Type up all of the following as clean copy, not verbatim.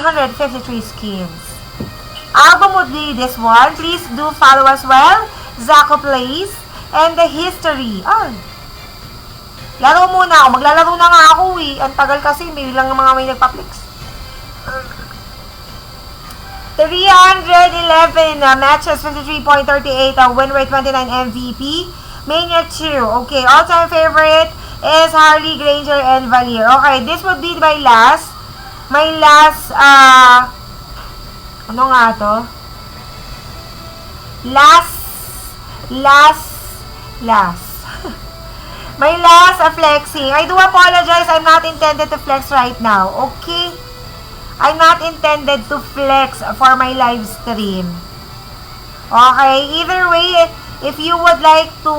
153 skins. Album would be this one. Please do follow as well. Zaco Plays and the History. Oh. Laro muna ako. Maglalaro na nga ako eh. Ang tagal kasi. May lang mga may nagpa-flex. 311 matches, 53.38, win rate 29, MVP. Mania 2. Okay, all-time favorite is Harley, Granger, and Valier. Okay, this would be my last. Ano nga to? Last. My last flexing. I do apologize. I'm not intended to flex right now. Okay? I'm not intended to flex for my live stream. Okay? Either way, if you would like to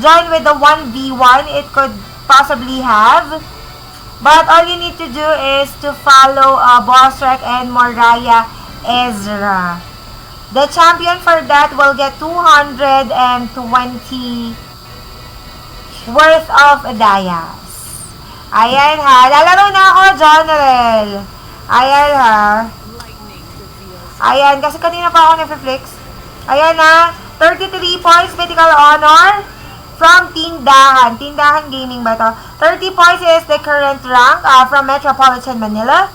join with the 1v1, it could possibly have. But all you need to do is to follow Bostrek and Mariah Ezra. The champion for that will get 220 worth of dayas. Ayan ha. Lalaro na ako, General. Ayan ha. Ayan, kasi kanina pa ako nag-flex. Ayan ha. 33 points, Mythical Honor. From Tindahan. Tindahan Gaming ba to? 30 points is the current rank from Metropolitan Manila.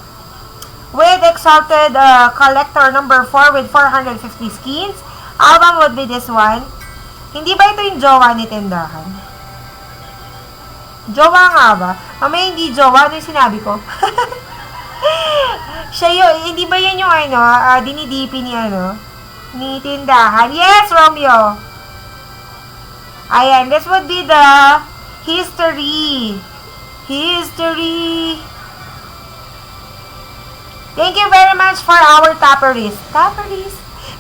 With Exalted Collector number 4 with 450 skins. Album would be this one. Hindi ba ito yung jowa ni Tindahan? Jowa nga ba? Mamaya hindi jowa. Ano yung sinabi ko? Siya yun. Hindi ba yun yung dinidipi ni Tindahan? Yes, Romeo! Ayan, this would be the history. Thank you very much for our topperies.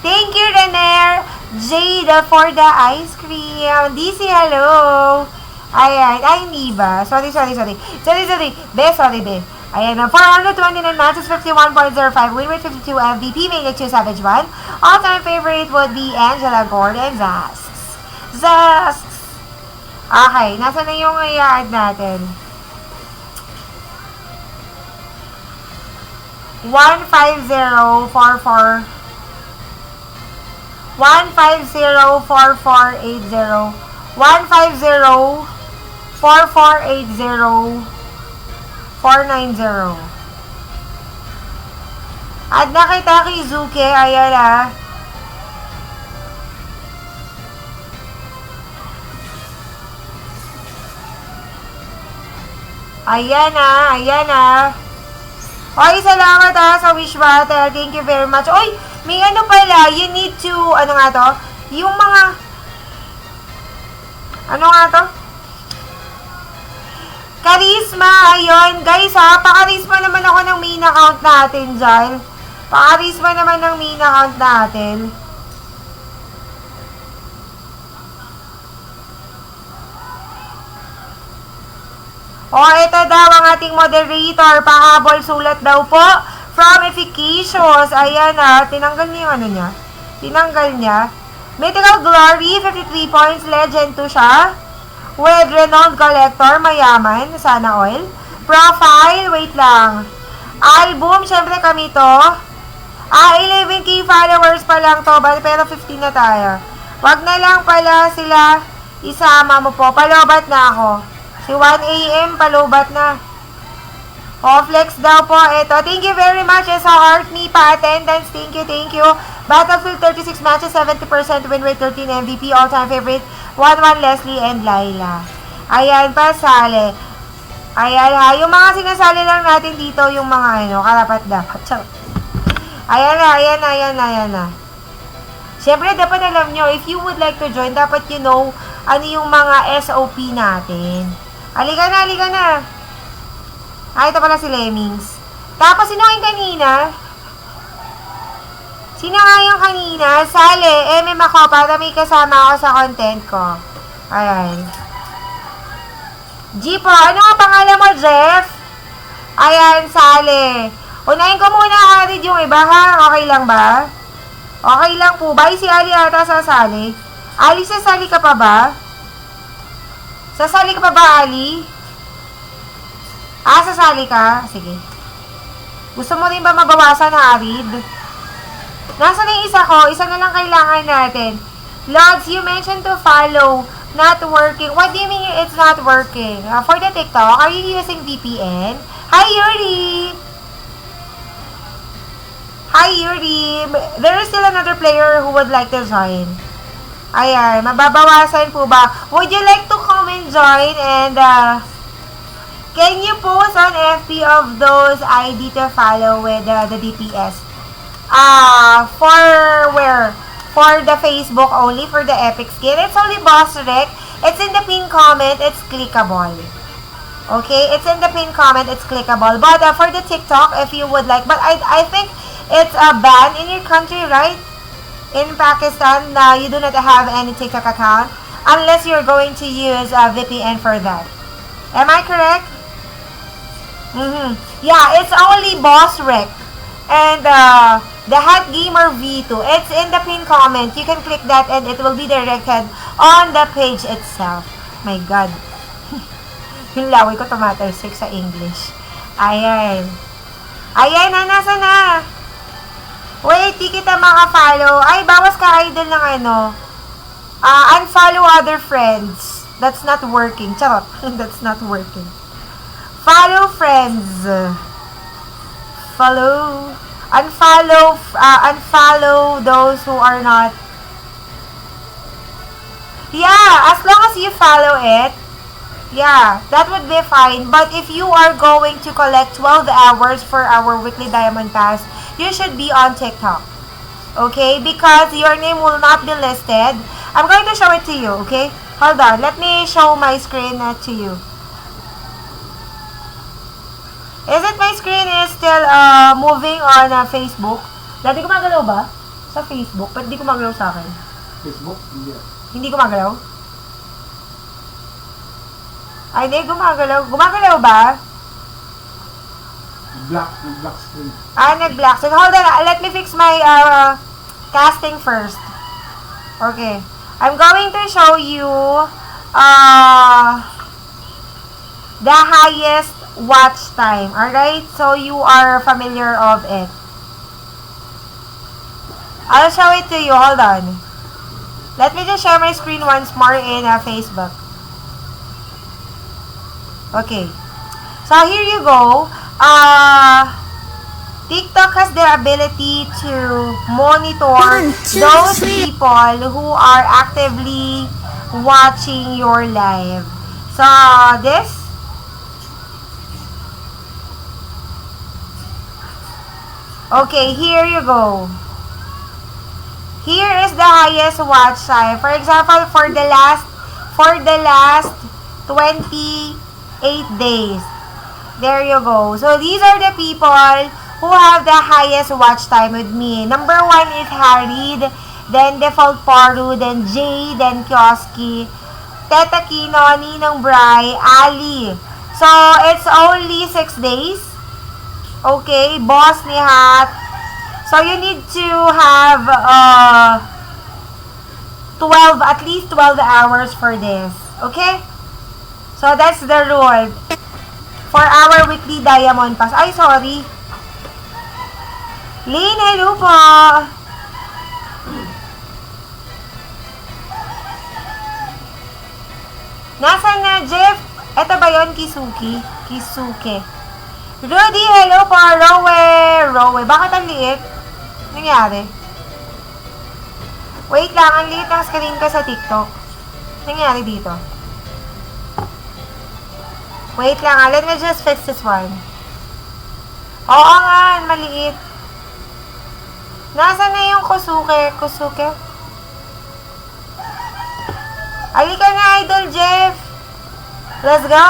Thank you, Rener. Jada for the ice cream. DC, hello. Ayan, ay hindi ba? Sorry. Be, sorry, be. Ayan, 429 matches, 51.05, win rate 52, MVP, Maniac 2, Savage 1. All-time favorite would be Angela Gordon, Zasks. Okay, nasa na yung i-add natin? 15044 490. Add na kita kay Zuke, ayan ah. Ayan na. Oy, salamat sa wish battle. Thank you very much. Oy, may pala, you need to, yung mga, Charisma, ayun. Guys paka-charisma naman ako ng main account natin dyan. Paka-charisma naman ng main account natin. Ito daw ang ating moderator. Pahabol sulat daw po. From Efficacious. Ayan tinanggal niya yung niya. Tinanggal niya. Mythical Glory, 53 points. Legend 2 siya. With Renowned Collector, mayaman. Sana all. Profile, wait lang. Album, syempre kami to. 11k followers pa lang to. Pero 15 na tayo. Wag na lang pala sila isama mo po. Palobat na ako. Si 1 AM, palubat na. Flex daw po. Ito. Thank you very much. Sa heart me pa attendance. Thank you. Battlefield 36 matches, 70% win rate, 13 MVP, all-time favorite, 1-1 Leslie and Laila. Ayan pa, sali. Ayan yung mga sinasali lang natin dito, yung mga karapat-dapat. Ayan na. Siyempre, dapat alam nyo, if you would like to join, dapat you know ano yung mga SOP natin. Halika na. Ito pala si Lemmings. Tapos, sino yung kanina? Sino nga yung kanina? Sale, MM ako para may kasama ako sa content ko. Ayan. Jeepo, ano nga pangalan mo, Jeff? Ayan, Sale. Unahin ko muna, Arid, yung iba, ha? Okay lang ba? Okay lang po. Bye, si Ali ata sasali. Ali, sasali ka pa ba? Sasali ka pa ba, Ali? Sasali ka? Sige. Gusto mo rin ba mabawasan, Harid? Nasaan na yung isa ko? Isa na lang kailangan natin. Lods, you mentioned to follow. Not working. What do you mean it's not working? For the TikTok, are you using VPN? Hi, Yuri! Hi, Yuri! There is still another player who would like to join. Ayan, mababawasan po ba? Would you like to come and join? And, can you post on FB of those ID to follow with the DPS? For where? For the Facebook only, for the Epic Skin. It's only Boss Rick. It's in the pinned comment. It's clickable. Okay? It's in the pinned comment. It's clickable. But for the TikTok, if you would like. But I think it's a ban in your country, right? In Pakistan, you do not have any TikTok account. Unless you're going to use VPN for that. Am I correct? Yeah, it's only Boss Rick. And the Hot Gamer V2. It's in the pinned comment. You can click that and it will be directed on the page itself. My God. Yung laway ko tumatalsik sa English. Ayan. Ayan na, nasa na? Wait, di kita maka-follow. Ay, bawas ka idol ng ano. Unfollow other friends. That's not working. Charot. That's not working. Follow friends. Follow. Unfollow those who are not. Yeah, as long as you follow it, yeah, that would be fine. But if you are going to collect 12 hours for our weekly Diamond Pass, you should be on TikTok. Okay? Because your name will not be listed. I'm going to show it to you, okay? Hold on. Let me show my screen to you. Is it my screen is still moving on Facebook? Dati gumagalaw ba? Sa Facebook? Ba't di gumagalaw sa akin? Facebook? Hindi. Hindi gumagalaw? Ay, hindi gumagalaw. Gumagalaw ba? Black screen. Nag-black screen. Hold on. Let me fix my casting first. Okay. I'm going to show you the highest watch time. Alright? So, you are familiar of it. I'll show it to you. Hold on. Let me just share my screen once more in Facebook. Okay. So, here you go. TikTok has the ability to monitor those people who are actively watching your live. So, this. Okay, here you go. Here is the highest watch time. For example, for the last 28 days. There you go. So, these are the people who have the highest watch time with me. Number 1 is Harid, then Default Paru, then Jay, then Kioski, Teta Kino, Ninong Bry, Ali. So, it's only 6 days. Okay, Boss ni Hat. So, you need to have 12, at least 12 hours for this. Okay? So, that's the rule for our weekly Diamond Pass. Ay, sorry. Lynn, hello po. Nasaan na, Jeff? Ito ba yun, Kisuki? Kisuke. Rudy, hello po. Rowe. Bakit ang liit? Nangyari? Wait lang, ang liit ng screen ko sa TikTok. Nangyari dito? Wait lang, let me just fix this one. Oo nga, maliit. Nasaan na yung Kusuke? Halika na, Idol Jeff. Let's go.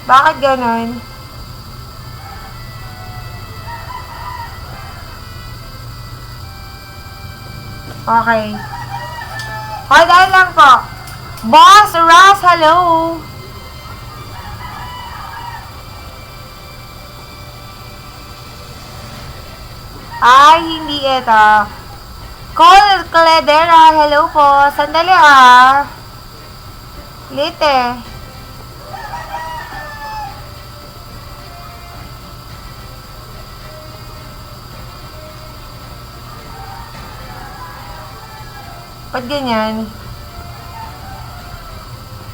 Bakit ganun? Okay. Hold on lang po. Boss Ross, hello. Ay, hindi ito. Cole Cledera, hello po. Sandali Ba't ganyan?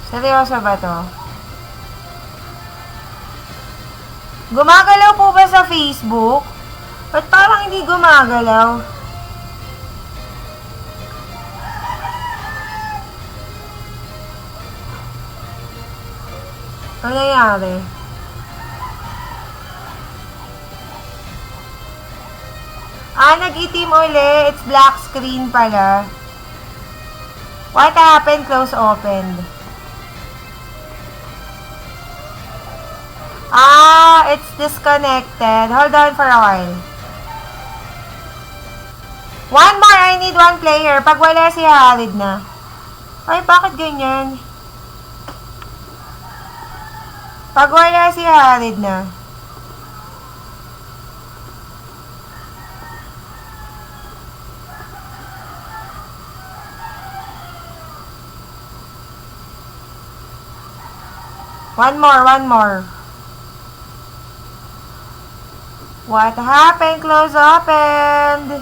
Seryoso ba to? Gumagalaw po ba sa Facebook? Ba't parang hindi gumagalaw? Ano nangyari? Nag-itim uli. It's black screen pala. What happened? Close opened. It's disconnected. Hold on for a while. One more. I need one player. Pag wala si Harid na. Ay, bakit ganyan? Pag wala si Harid na. One more. What happened? Close opened.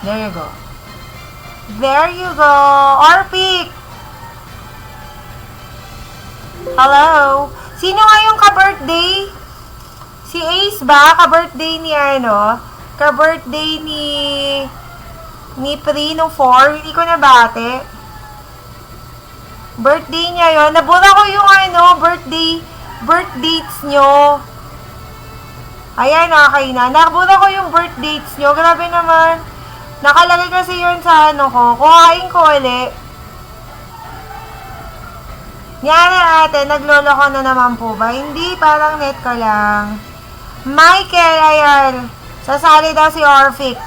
There you go. There you go. Orpic! Hello? Sino nga yung ka-birthday? Si Ace ba? Ka-birthday ni ano? Ka-birthday ni Pri nung 4? Hindi ko nabate. Birthday niya yon. Nabura ko yung birth dates nyo. Ayan, okay na. Nabura ko yung birth dates nyo. Grabe naman. Nakalagay kasi yun sa ko. Kuhain ko ulit. Yan ate, nagloloko na naman po ba? Hindi, parang net ko lang. Michael, ayan. Sasali daw si Orphic.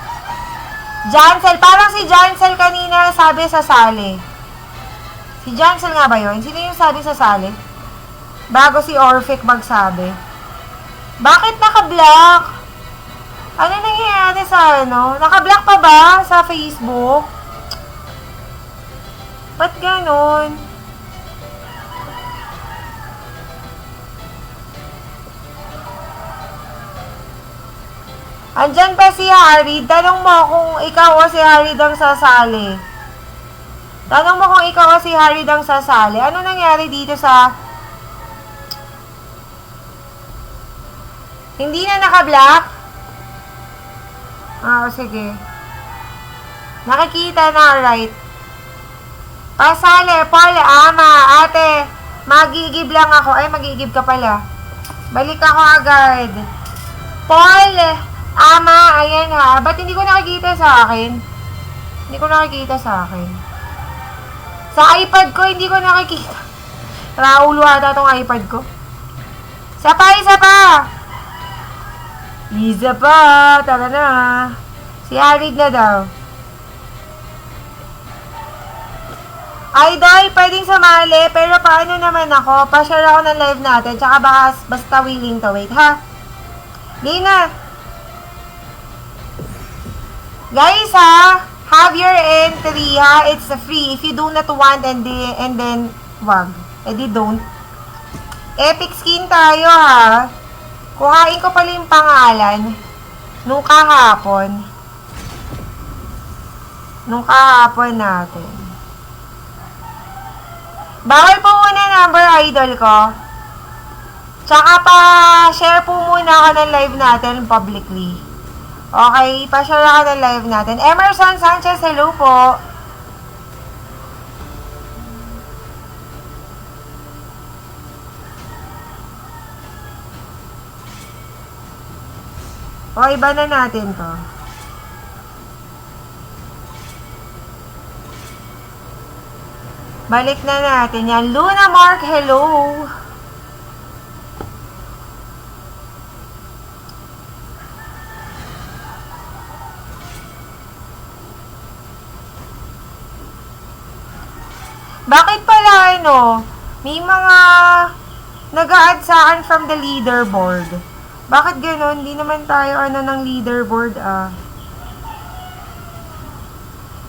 Jansel, parang si Jansel kanina sabi sasali. Si Jansel nga ba yun? Sino yung sabi sasali? Bago si Orphic magsabi. Bakit naka-block? Ano nangyayari sa Naka-block pa ba sa Facebook? Ba't ganon? Andyan pa si Harid. Tanong mo kung ikaw o si Harid ang sasali. Tanong mo kung ikaw o si Harid ang sasali. Ano nangyari dito sa... Hindi na naka-block? Sige. Nakikita na, right? Pasali, Paul, ama, ate, magigib lang ako. Ay, magigib ka pala. Balik ako agad. Paul, ama, ayan ha. Ba't hindi ko nakikita sa akin? Hindi ko nakikita sa akin. Sa iPad ko, hindi ko nakikita. Raulo ata tong iPad ko. Isa pa! Isa pa! Tara na. Si Harid na daw. Idol, pwedeng sumali, pero paano naman ako? Pa-share ako ng live natin, tsaka basta willing to wait, ha? Lina! Guys, ha? Have your entry, ha? It's free. If you do not want and then, wag. Di don't. Epic skin tayo, ha? Kuhain ko pala yung pangalan nung kahapon. Natin. Bawal po muna number idol ko. Tsaka pa-share po muna ako ng live natin publicly. Okay, pa-share ako ng live natin. Emerson Sanchez, hello po. O, iba na natin to. Balik na natin yan. Luna Mark, hello. Bakit pala, may mga nag-a-add sa akin from the leaderboard. Bakit gano'n? Hindi naman tayo ng leaderboard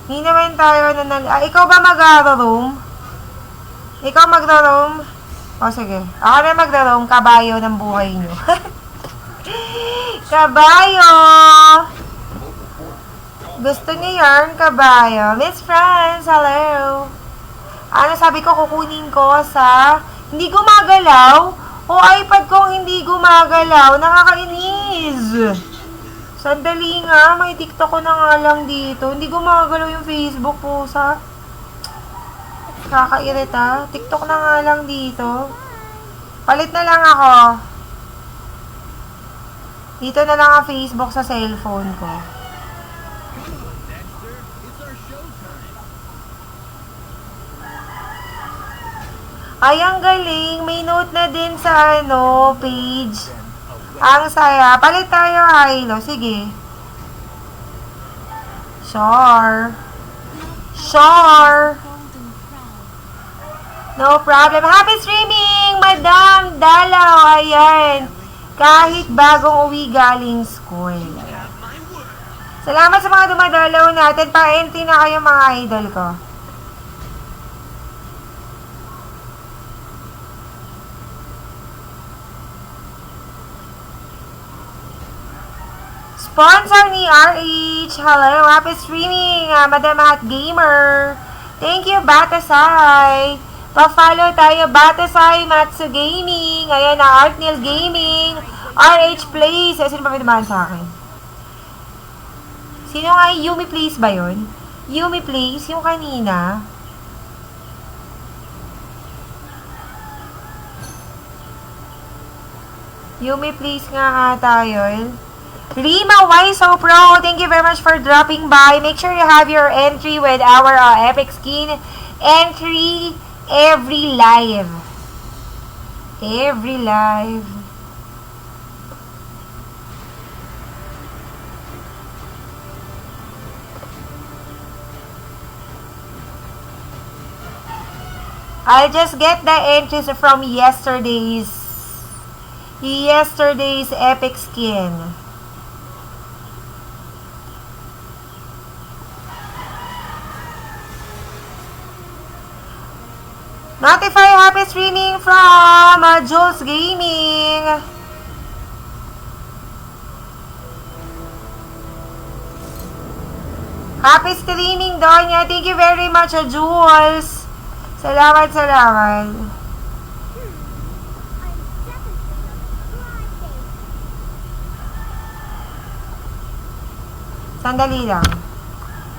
Hindi naman tayo ikaw ba mag-roam? Ikaw mag-roam? O sige. Ako na mag-roam. Kabayo ng buhay nyo. Kabayo! Gusto niyo yarn, kabayo? Miss France, hello! Ano sabi ko, kukunin ko sa hindi gumagalaw? O iPad kong hindi gumagalaw? Nakakainis! Sandali nga, may TikTok ko na nga lang dito. Hindi gumagalaw yung Facebook po sa kakairita. TikTok na nga lang dito. Palit na lang ako. Dito na lang ang Facebook sa cellphone ko. Ay, ang galing. May note na din sa page. Ang saya. Palit tayo, Hilo. Sige. Sure. Sure. No problem. Happy streaming, Madam Dalaw. Ayan. Kahit bagong uwi galing school. Salamat sa mga dumadalaw natin. Pa-entry na kayo, mga idol ko. Sponsor ni RH. Hello, happy streaming, Madam Hat Gamer. Thank you, Batasay. Pa-follow tayo, Batasay, Matsu Gaming. Ayan na, Artnil Gaming. RH Plays. Sino pa may dumaan sa akin? Sino nga, Yumi Plays ba yun? Yumi Plays, yung kanina. Yumi Plays nga ata yun. Rima Waiso Pro, thank you very much for dropping by. Make sure you have your entry with our Epic Skin entry every live. Every live. I'll just get the entries from yesterday's Epic Skin. Notify happy streaming from Jules Gaming. Happy streaming, Donya. Thank you very much, Jules. Salamat, salamat. Sandali lang.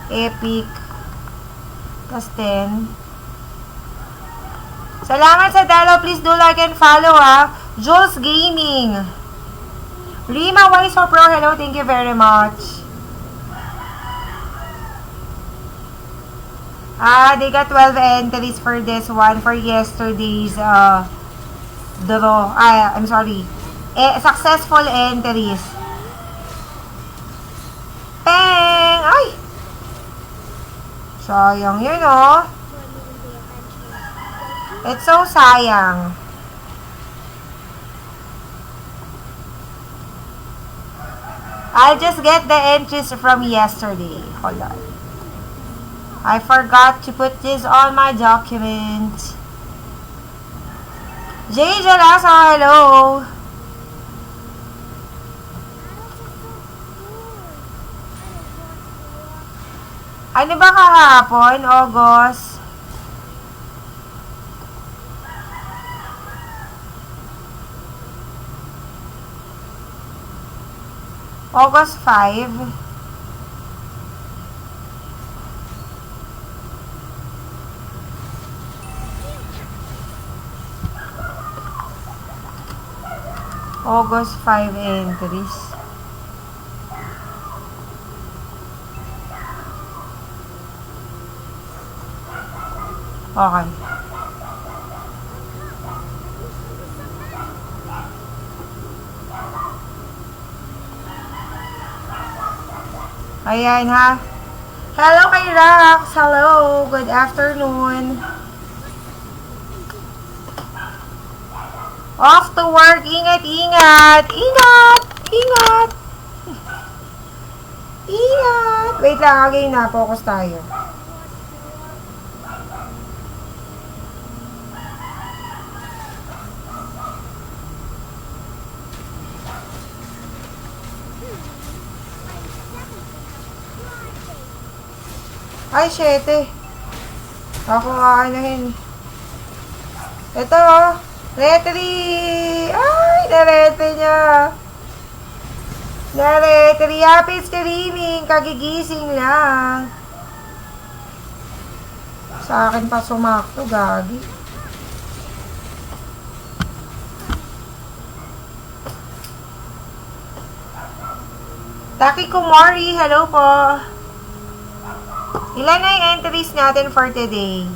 Epic. Tas 10. Salamat sa dalaw. Please do like and follow, Jules Gaming. Rima Waiso Pro, hello. Thank you very much. They got 12 entries for this one for yesterday's draw. I'm sorry. Successful entries. Peng! Ay! Sayang yun, It's so sayang. I'll just get the entries from yesterday. Hold on. I forgot to put this on my document. Jay Jalaso, hello. Ano ba kahapon? August? August 5. August 5 entries. Okay. Ayan, ha. Hello kay Rax. Hello. Good afternoon. Off to work. Ingat, ingat. Ingat! Ingat! Ingat! Wait lang, again na. Focus tayo. Ay, syete. Ako aanahin. Ito, oh. Retri! Ay, narete niya. Narete. Happy streaming. Kagigising lang. Sa akin pa sumakto, gagi. Taki Kumori, hello po. Ilan na yung entries natin for today?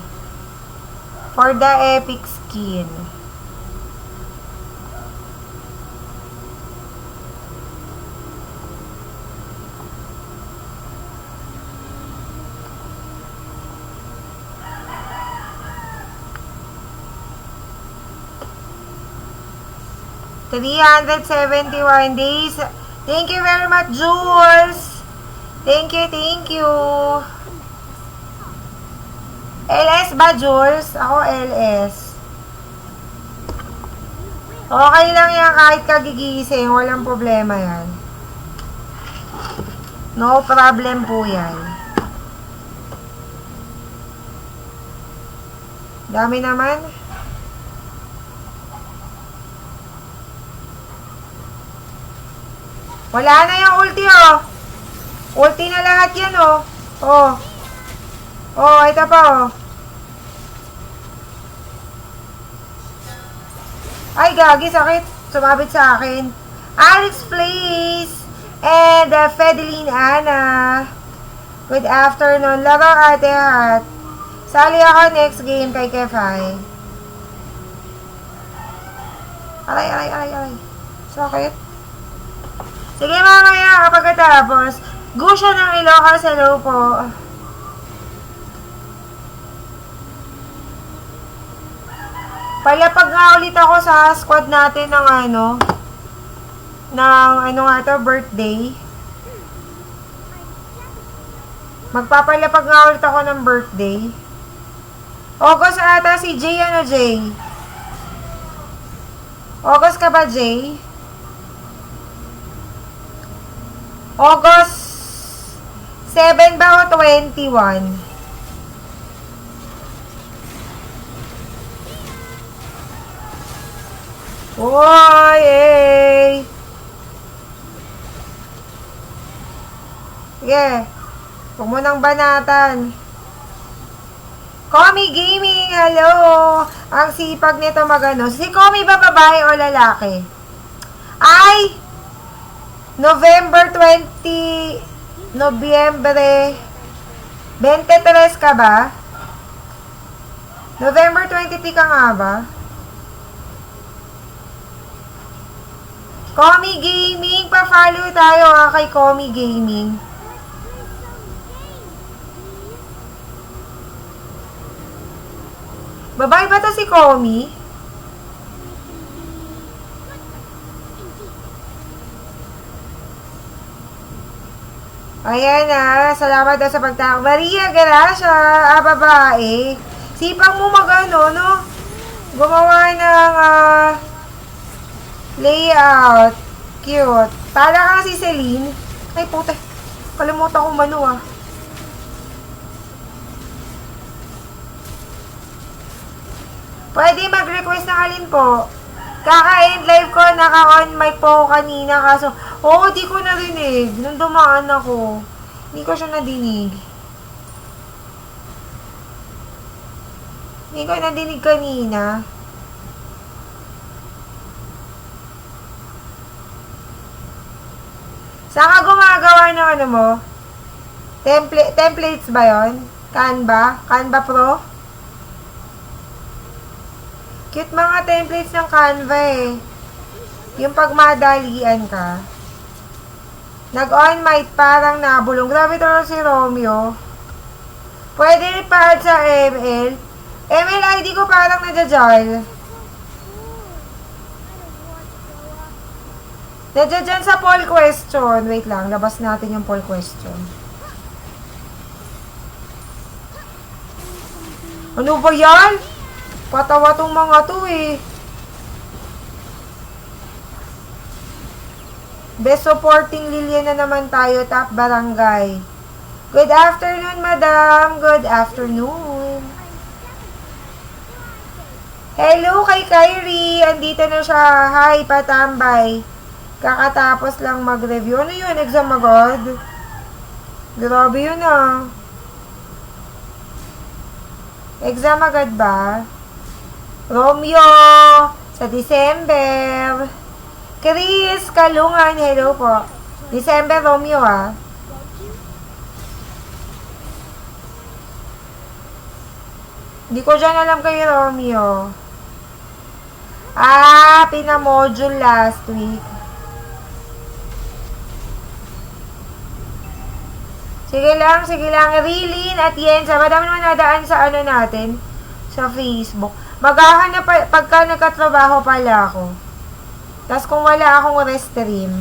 For the epic skin. $371 days. Thank you very much, Jules. Thank you, thank you. LS ba, Jules? Ako LS. Okay lang yan kahit kagigising. Walang problema yan. No problem po yan. Dami naman. Wala na yung ulti, oh. Ulti na lahat yan, oh. Oh. Oh, ito pa, oh. Ay, gagi, sakit. Sumabit sa akin. Alex, please. And Fedeline Ana. Good afternoon. Laro, ate hat. Sali ako next game kay Kefay. Aray, aray, aray, aray. Sakit. Sige, mamaya, pagkatapos, Gusyo ng Ilocos, hello po. Palapag nga ulit ako sa squad natin ng nga to, birthday. Magpapalapag nga ulit ako ng birthday. August ata si Jay, Jay? August ka ba, Jay? August 7 ba o 21? Oy, eh. Sige. Huwag mo nang banatan. Komi Gaming, hello. Ang sipag nito magano. Si Komi ba babae o lalaki? Ay! November 23 ka ba? November 23 ka nga ba? Komi Gaming, pa-follow tayo kay Komi Gaming. Babae ba to si Komi? Ayan na, salamat daw sa pagtawag. Maria Gracia, babae. Sipang mo magano, no? Gumawa ng layout. Cute. Para kang si Celine. Ay, puta. Kalimutan ko mano, Pwede mag-request ng alin po. Kaka-end live ko, naka-on mic po ako kanina. Kaso, di ko narinig. Nung dumaan ako, hindi ko siya nadinig. Hindi ko nadinig kanina. Saan ka gumagawa ng mo? Templates ba yon? Canva? Canva Pro? Cute mga templates ng Canva eh. Yung pag madalian ka. Nag-on mic parang nabulong. Grabe to si Romeo. Pwede pa sa ML. ML ID ko parang nadjajal. Nandiyan dyan sa poll question. Wait lang, labas natin yung poll question. Ano ba yan? Patawa tong mga to eh. Best supporting Lilian na naman tayo, top barangay. Good afternoon, madam. Good afternoon. Hello kay Kyrie. Andito na siya. Hi, patambay. Kakatapos lang mag-review. Ano yun? Exam agad? Grabe yun ah. Exam agad ba? Romeo sa December. Chris Kalungan. Hello po. December Romeo ah. Hindi ko dyan alam kay Romeo. Ah, pinamodule last week. Sige lang. Rilin at Yensa. Madami naman nadaan sa ano natin. Sa Facebook. Maghahanap pagka nagkatrabaho pala ako. Tapos kung wala akong restream,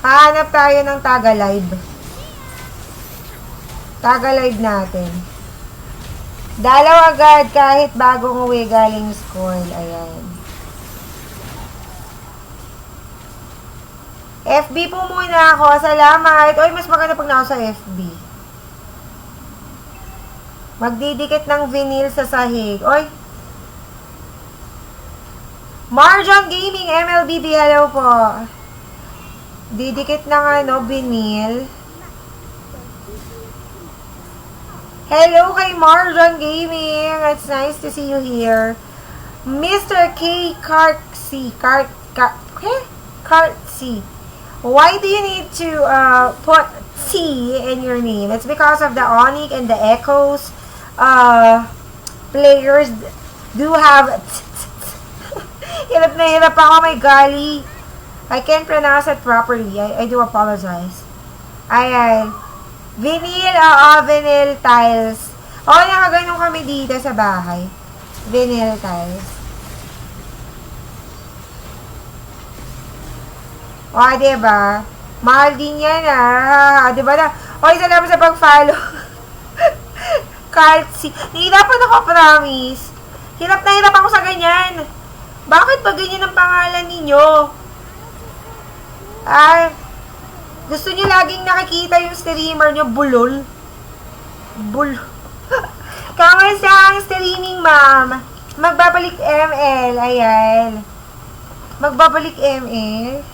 hahanap tayo ng taga-live. Taga-live natin. Dalaw agad kahit bagong uwi galing school. Ayan. FB po muna ako. Salamat. Oy, mas maganda pag nako sa FB. Magdidikit ng vinyl sa sahig. Oy. Marjan Gaming, MLBB, hello po. Didikit ng vinyl. Hello kay Marjan Gaming. It's nice to see you here. Mr. K. Kartsi. Kartsi. Why do you need to put T in your name? It's because of the Onyx and the Echoes. Players do have hirap na hirap ako, my golly. I can't pronounce it properly. I do apologize. Ayan. Vinyl, vinyl tiles. Nakaganon kami dito sa bahay. Vinyl tiles. Diba? Mahal din yan, diba na? Salamat sa pag-follow. Kartsi. Nahirapan ako, promise. Hirap na hirap ako sa ganyan. Bakit ba ganyan ang pangalan ninyo? Gusto nyo laging nakikita yung streamer nyo, bulol. Kamusta ang streaming, ma'am? Magbabalik ML, ayan. Magbabalik ML.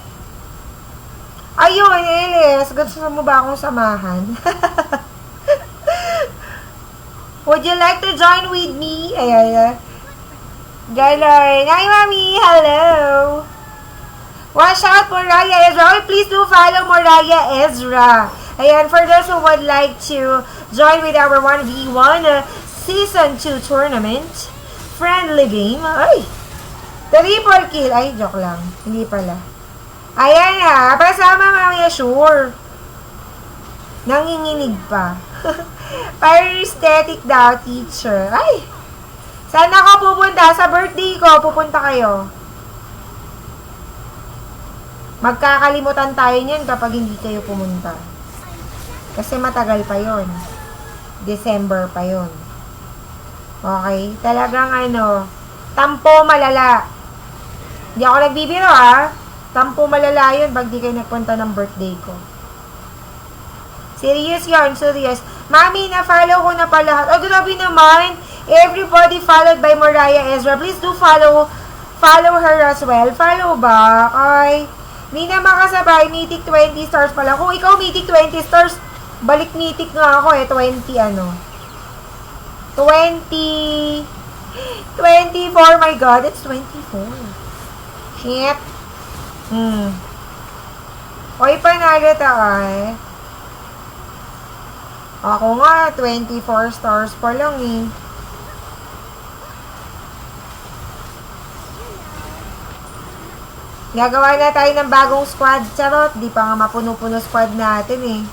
Ayun, Elis. Gusto mo ba akong samahan? Would you like to join with me? Ayan. Gaylord. Hi, Mami. Hello. Watch out, Moraya Ezra. Please do follow Moraya Ezra. Ayan, for those who would like to join with our 1v1 Season 2 tournament. Friendly game. Ay! Triple kill. Ay, joke lang. Hindi pala. Ayan pasama mamaya, sure. Nanginginig pa. Pyresthetic daw, teacher. Ay! Saan ako pupunta? Sa birthday ko, pupunta kayo. Magkakalimutan tayo niyan kapag hindi kayo pumunta. Kasi matagal pa yon. December pa yon. Okay? Talagang tampo malala. Hindi ako nagbibiro Tampo malala yun pag di kayo nagpunta ng birthday ko. Serious yun, serious. Mami, na-follow ko na pa lahat. Grabe naman. Everybody followed by Moraya Ezra. Please do follow her as well. Follow ba? Ay, hindi na makasabay. Mythic 20 stars pala. Kung ikaw Mythic 20 stars, balik Mythic nga ako 20 24, my God. It's 24. Shit. Oy, panalo tayo. Ako nga, 24 stars pa lang Gagawa na tayo ng bagong squad. Charot, di pa nga mapuno-puno squad natin